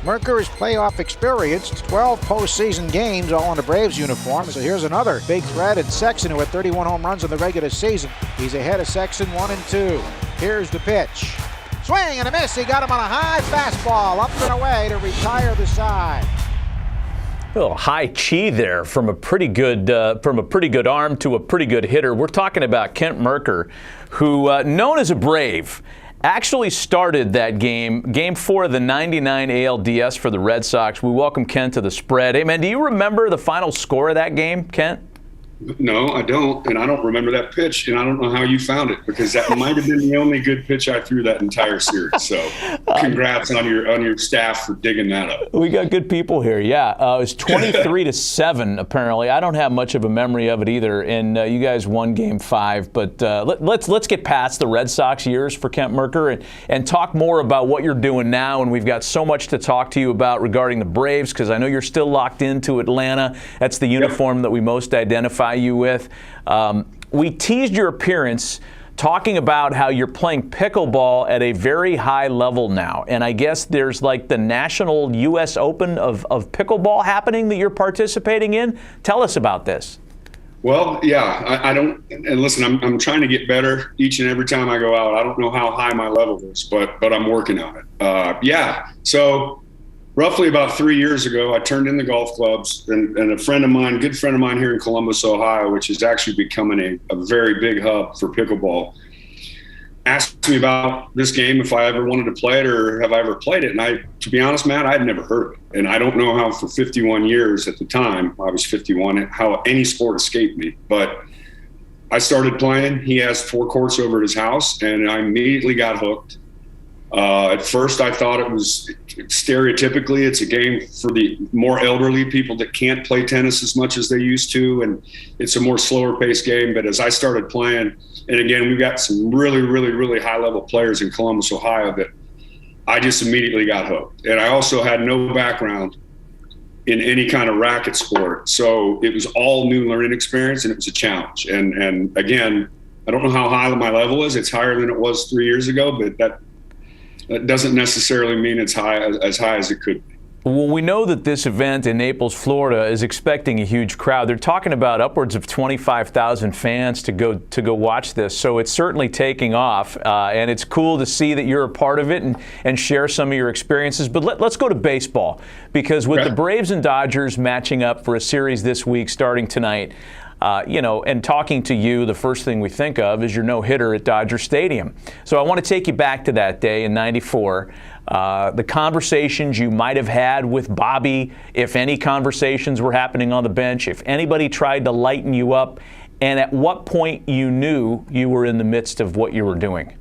Merker is playoff experienced, 12 postseason games, all in a Braves uniform. So here's another big threat in Sexton, who had 31 home runs in the regular season. He's ahead of Sexton 1-2. Here's the pitch. Swing and a miss. He got him on a high fastball, up and away to retire the side. A little high chi there from a pretty good arm to a pretty good hitter. We're talking about Kent Merker, who, known as a Brave, actually started that game 4 of the 99 ALDS for the Red Sox. We welcome Kent to the spread. Hey, man, do you remember the final score of that game, Kent? No, I don't, and I don't remember that pitch, and I don't know how you found it, because that might have been the only good pitch I threw that entire series. So, congrats on your staff for digging that up. We got good people here. Yeah, it was 23-7. Apparently, I don't have much of a memory of it either. And you guys won Game 5. But let's get past the Red Sox years for Kent Merker and talk more about what you're doing now. And we've got so much to talk to you about regarding the Braves, because I know you're still locked into Atlanta. That's the uniform that we most identify you with. We teased your appearance talking about how you're playing pickleball at a very high level now, and I guess there's like the national U.S. Open of pickleball happening that you're participating in. Tell us about this. Well, yeah, I don't, and listen, I'm trying to get better each and every time I go out. I don't know how high my level is, but I'm working on it. So roughly about 3 years ago, I turned in the golf clubs, and a good friend of mine here in Columbus, Ohio, which is actually becoming a very big hub for pickleball, asked me about this game, if I ever wanted to play it or have I ever played it. And to be honest, Matt, I'd never heard of it. And I don't know how for 51 years at the time, I was 51, how any sport escaped me. But I started playing. He has 4 courts over at his house, and I immediately got hooked. At first, I thought it was stereotypically, it's a game for the more elderly people that can't play tennis as much as they used to, and it's a more slower paced game. But as I started playing, and again, we've got some really, really, really high level players in Columbus, Ohio, that I just immediately got hooked. And I also had no background in any kind of racket sport, so it was all new learning experience, and it was a challenge. And again, I don't know how high my level is. It's higher than it was 3 years ago, but that doesn't necessarily mean it's as high as it could be. Well, we know that this event in Naples, Florida, is expecting a huge crowd. They're talking about upwards of 25,000 fans to go watch this. So it's certainly taking off, and it's cool to see that you're a part of it and share some of your experiences. But let's go to baseball, because with the Braves and Dodgers matching up for a series this week starting tonight, and talking to you, the first thing we think of is your no-hitter at Dodger Stadium. So I want to take you back to that day in '94. The conversations you might have had with Bobby, if any conversations were happening on the bench, if anybody tried to lighten you up, and at what point you knew you were in the midst of what you were doing.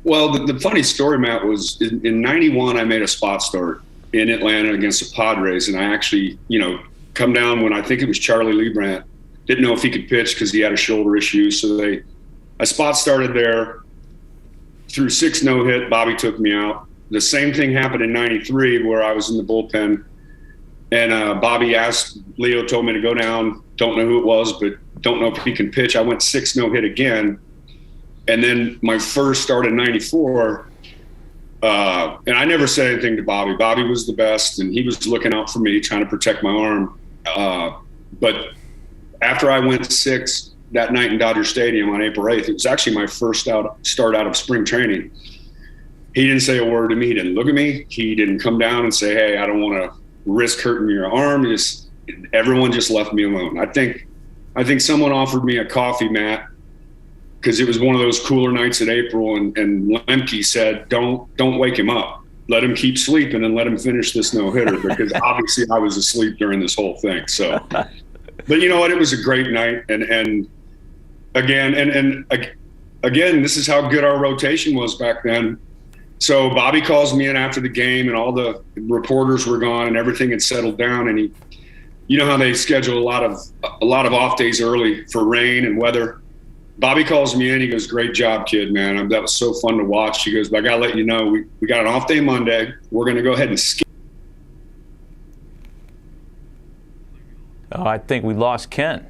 Well, the funny story, Matt, was in '91, I made a spot start in Atlanta against the Padres, and I actually, come down when I think it was Charlie Leibrandt. Didn't know if he could pitch because he had a shoulder issue. So I spot started there, threw 6 no-hit. Bobby took me out. The same thing happened in '93 where I was in the bullpen, and Bobby asked, Leo told me to go down. Don't know who it was, but don't know if he can pitch. I went 6 no-hit again. And then my first start in '94, and I never said anything to Bobby. Bobby was the best, and he was looking out for me, trying to protect my arm. But after I went 6 that night in Dodger Stadium on April 8th, it was actually my first start out of spring training. He didn't say a word to me. He didn't look at me. He didn't come down and say, hey, I don't want to risk hurting your arm. Everyone just left me alone. I think someone offered me a coffee, Matt, because it was one of those cooler nights in April, and Lemke said, don't wake him up. Let him keep sleeping and let him finish this no-hitter, because obviously I was asleep during this whole thing. So. But you know what? It was a great night, and again, this is how good our rotation was back then. So Bobby calls me in after the game, and all the reporters were gone, and everything had settled down. And you know how they schedule a lot of off days early for rain and weather. Bobby calls me in. He goes, "Great job, kid, man. That was so fun to watch." He goes, "But I gotta let you know, we got an off day Monday. We're gonna go ahead and skip." Oh, I think we lost Ken.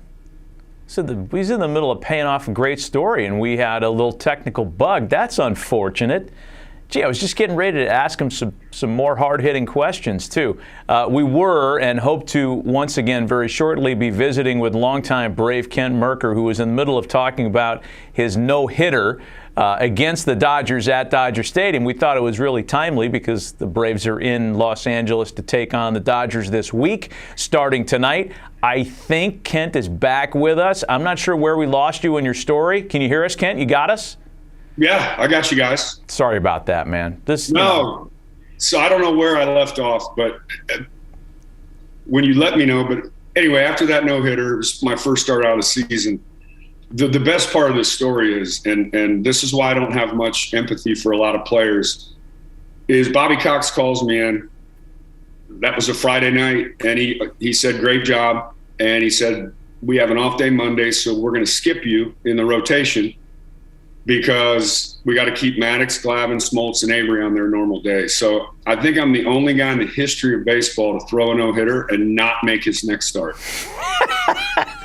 So he's in the middle of paying off a great story, and we had a little technical bug. That's unfortunate. Gee, I was just getting ready to ask him some more hard-hitting questions, too. We were and hope to once again very shortly be visiting with longtime Brave Kent Merker, who was in the middle of talking about his no-hitter against the Dodgers at Dodger Stadium. We thought it was really timely because the Braves are in Los Angeles to take on the Dodgers this week, starting tonight. I think Kent is back with us. I'm not sure where we lost you in your story. Can you hear us, Kent? You got us? Yeah, I got you guys. Sorry about that, man. No. So I don't know where I left off, but when you let me know. But anyway, after that no-hitter, it was my first start out of the season. The best part of this story is, and this is why I don't have much empathy for a lot of players, is Bobby Cox calls me in. That was a Friday night, and he said, great job. And he said, we have an off day Monday, so we're going to skip you in the rotation because we got to keep Maddox, Glavine, Smoltz, and Avery on their normal day. So I think I'm the only guy in the history of baseball to throw a no-hitter and not make his next start.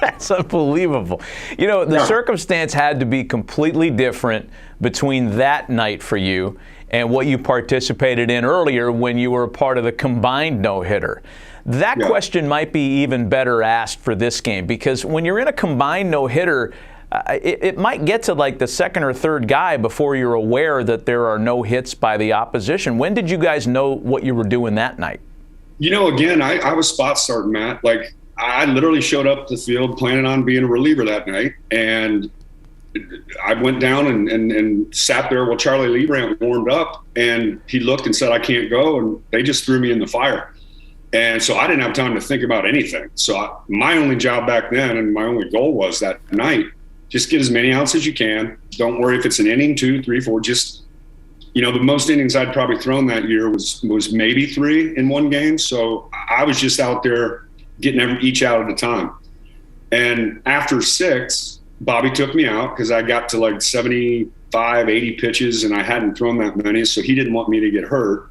That's unbelievable. You know, the circumstance had to be completely different between that night for you and what you participated in earlier when you were a part of the combined no-hitter. That question might be even better asked for this game, because when you're in a combined no-hitter, it might get to like the second or third guy before you're aware that there are no hits by the opposition. When did you guys know what you were doing that night? You know, again, I was spot starting, Matt. Like, I literally showed up to the field planning on being a reliever that night, and I went down and sat there while Charlie Lebrant warmed up, and he looked and said, I can't go, and they just threw me in the fire. And so I didn't have time to think about anything. So my only job back then and my only goal was that night, just get as many outs as you can. Don't worry if it's an inning, 2, 3, 4. Just, you know, the most innings I'd probably thrown that year was maybe 3 in one game. So I was just out there getting each out at a time. And after 6, Bobby took me out because I got to like 75, 80 pitches and I hadn't thrown that many. So he didn't want me to get hurt.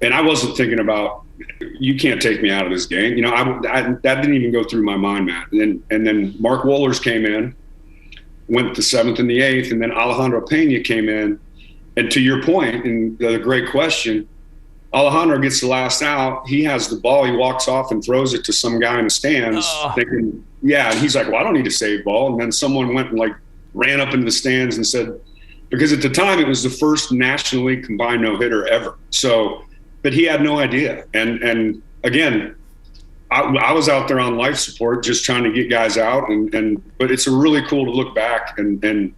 And I wasn't thinking about, you can't take me out of this game. You know, that didn't even go through my mind, Matt. And then Mark Wohlers came in, went the 7th and the 8th, and then Alejandro Pena came in. And to your point, and the great question, Alejandro gets the last out. He has the ball. He walks off and throws it to some guy in the stands thinking, and he's like, well, I don't need to save ball. And then someone went and like ran up into the stands and said, because at the time it was the first nationally combined no-hitter ever. So, but he had no idea. And again, I was out there on life support just trying to get guys out. But it's really cool to look back and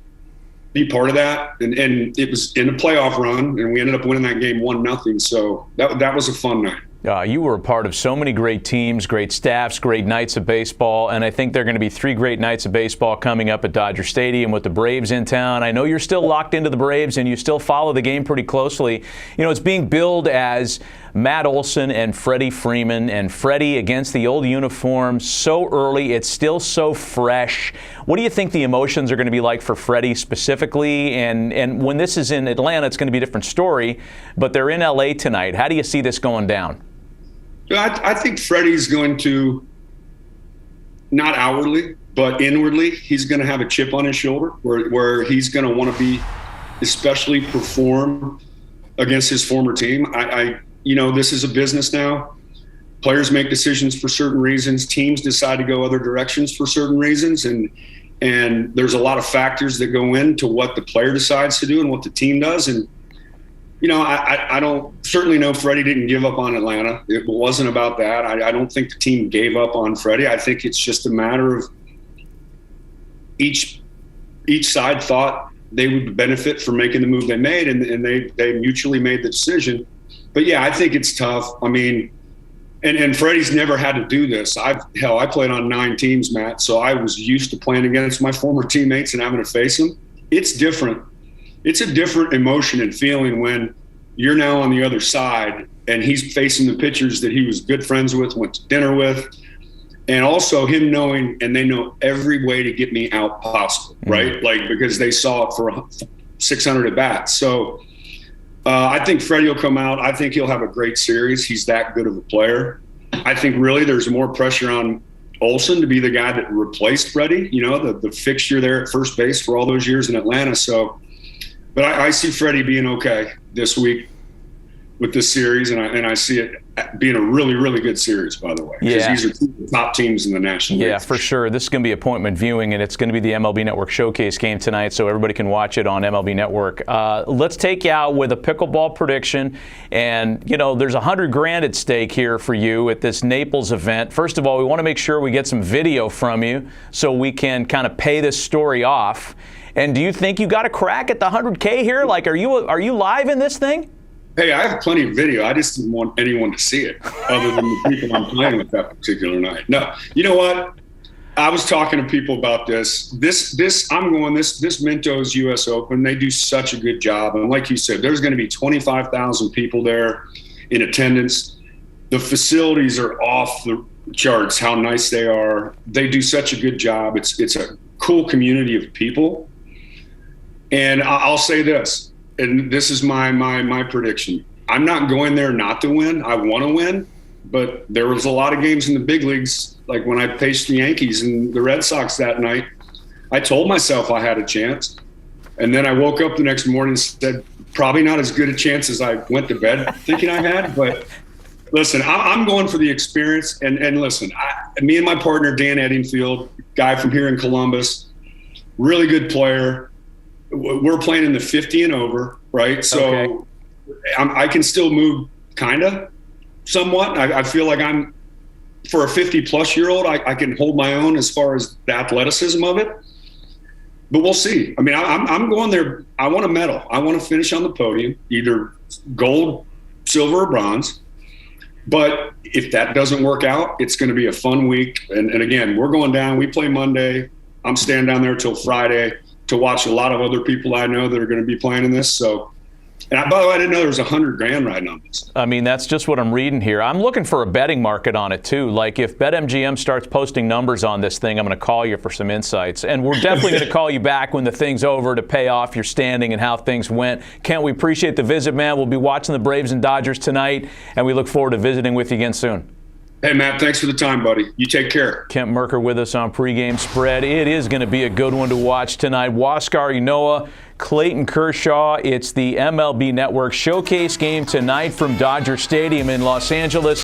be part of that. And it was in a playoff run, and we ended up winning that game 1-0. So that was a fun night. You were a part of so many great teams, great staffs, great nights of baseball, and I think there are going to be 3 great nights of baseball coming up at Dodger Stadium with the Braves in town. I know you're still locked into the Braves and you still follow the game pretty closely. You know, it's being billed as Matt Olson and Freddie Freeman, and Freddie against the old uniform so early. It's still so fresh. What do you think the emotions are going to be like for Freddie specifically? And when this is in Atlanta, it's going to be a different story, but they're in L.A. tonight. How do you see this going down? I think Freddie's going to, not outwardly, but inwardly, he's going to have a chip on his shoulder where he's going to want to be, especially perform against his former team. You know, this is a business now. Players make decisions for certain reasons. Teams decide to go other directions for certain reasons. And there's a lot of factors that go into what the player decides to do and what the team does. And, you know, I don't certainly know Freddie didn't give up on Atlanta. It wasn't about that. I don't think the team gave up on Freddie. I think it's just a matter of each side thought they would benefit from making the move they made, and they mutually made the decision. But yeah, I think it's tough. I mean, and Freddie's never had to do this. I played on 9 teams, Matt, so I was used to playing against my former teammates and having to face them. It's different. It's a different emotion and feeling when you're now on the other side and he's facing the pitchers that he was good friends with, went to dinner with, and also him knowing, and they know every way to get me out possible, right? Like, because they saw it for 600 at bats. So I think Freddie will come out. I think he'll have a great series. He's that good of a player. I think really there's more pressure on Olson to be the guy that replaced Freddie, you know, the fixture there at first base for all those years in Atlanta. So But I see Freddie being okay this week with this series, and I see it being a really, really good series, by the way. Because these are two of the top teams in the National League. Yeah, for sure. This is going to be appointment viewing, and it's going to be the MLB Network Showcase game tonight, so everybody can watch it on MLB Network. Let's take you out with a pickleball prediction. And, you know, there's $100,000 at stake here for you at this Naples event. First of all, we want to make sure we get some video from you so we can kind of pay this story off. And do you think you got a crack at the $100K here? Like, are you live in this thing? Hey, I have plenty of video. I just didn't want anyone to see it other than the people I'm playing with that particular night. No, you know what? I was talking to people about this. This Mintos U.S. Open, they do such a good job. And like you said, there's going to be 25,000 people there in attendance. The facilities are off the charts, how nice they are. They do such a good job. It's a cool community of people. And I'll say this, and this is my prediction. I'm not going there not to win. I want to win, but there was a lot of games in the big leagues, like when I faced the Yankees and the Red Sox that night. I told myself I had a chance, and then I woke up the next morning and said, probably not as good a chance as I went to bed thinking I had. But listen, I'm going for the experience. And listen, me and my partner, Dan Eddingfield, guy from here in Columbus, really good player. We're playing in the 50 and over, right? So I can still move kind of somewhat. I feel like I'm, for a 50-plus-year-old, I can hold my own as far as the athleticism of it. But we'll see. I mean, I'm going there. I want a medal. I want to finish on the podium, either gold, silver, or bronze. But if that doesn't work out, it's going to be a fun week. And again, we're going down. We play Monday. I'm staying down there till Friday to watch a lot of other people I know that are going to be playing in this. So, and by the way, I didn't know there was $100,000 riding on this. I mean, that's just what I'm reading here. I'm looking for a betting market on it, too. Like, if BetMGM starts posting numbers on this thing, I'm going to call you for some insights. And we're definitely going to call you back when the thing's over to pay off your standing and how things went. Kent, we appreciate the visit, man. We'll be watching the Braves and Dodgers tonight, and we look forward to visiting with you again soon. Hey, Matt, thanks for the time, buddy. You take care. Kent Merker with us on Pregame Spread. It is going to be a good one to watch tonight. Huascar Ynoa, Clayton Kershaw. It's the MLB Network Showcase game tonight from Dodger Stadium in Los Angeles.